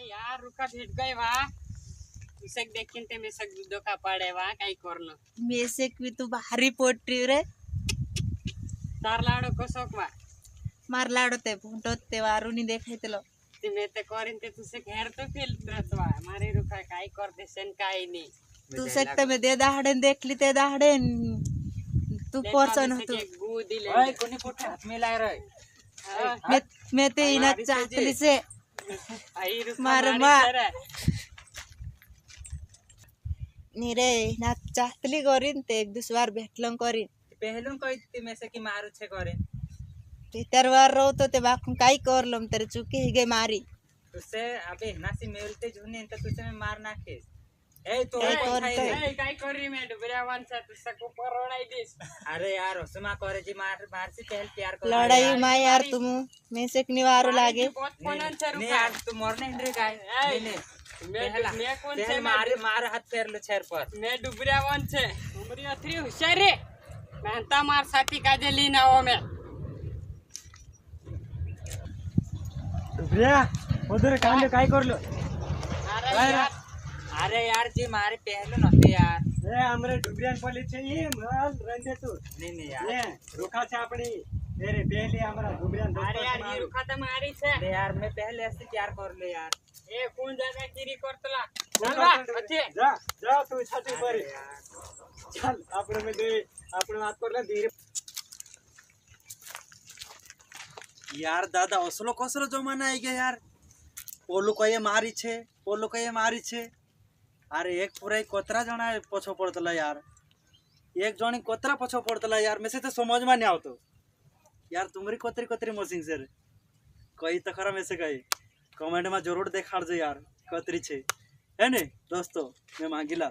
यार रुका भेट गए वाह उसक देखीन ते मेसक दूधो का पड़े वाह काही करनो मेसेक भी तू भारी पोट्री रे तार लाडो कसोक वा मार लाडो ते फोटो ते वारुनी देखायतलो ते मे ते करीन ते तुसे घेर तो फिल्टरत वा मारे रुका काही करते सेन काही नाही तू सकते में दे दाहड़े देखली ते दाहड़े तू पर्सन होतो गु दिले ओए कोणी कुठे हात मिलाय रे मैं ते इना चाहतली से आई रुका मार मारी मा सर निरे ना चाहतली करीन ते एक दुसवार भेटलं करीन पहलून कही में से की मारू छे करे भीतर वार रहो तो ते बाकू काई करलम तेरे चुकी ही गई मारी तुझसे अबे नासी मेलते झुने तो तुझसे मैं मार नाखे ए तो काय कोण करतोय? खाई रे? काही करी मे डुबऱ्या वांचा तुसक परवडाई दिस अरे यार हसमा करे जी मार से पहल प्यार कर लड़ाई मा यार तुम में से निवारो लागे बहुत पनन से नहीं रुका यार तू मरने हिंद्रे गाय नहीं नहीं मैं कौन से पहल मार हाथ पैर लो छेर पर मैं डुबऱ्या वन से उमरी अथरी होशियार रे मेहनता मार साथी का जे लीन आओ मैं भैया उधर काम काय करलो अरे अरे यार जी मारे पहलू नते यार ए हमरे डुबरियान पली छे ये माल रंदे तू नहीं यार ले रुका छे अपनी मेरे पहले हमरा डुबरियान अरे यार ये रुखा तो मारी छे अरे यार मैं पहले ऐसे प्यार कर ले यार ए कौन जागा गिरी करतला चल चल बा अच्छे जा जा तू छाती पर चल आपण में दे आपण बात करला धीरे यार दादा असलो कसलो जमाना आई गया यार पोलो कये मारी छे अरे एक पूरा कोतरा जना पछो पड़तला यार एक जणी कोतरा पछो पड़तला यार में से तो समझ में नहीं आवतो यार तुम्हारी कोतरी मशीन से कही तो खरा में से कही कमेंट में जरूर देखाड़ जो यार कोतरी छे है ने दोस्तों मैं मांगीला।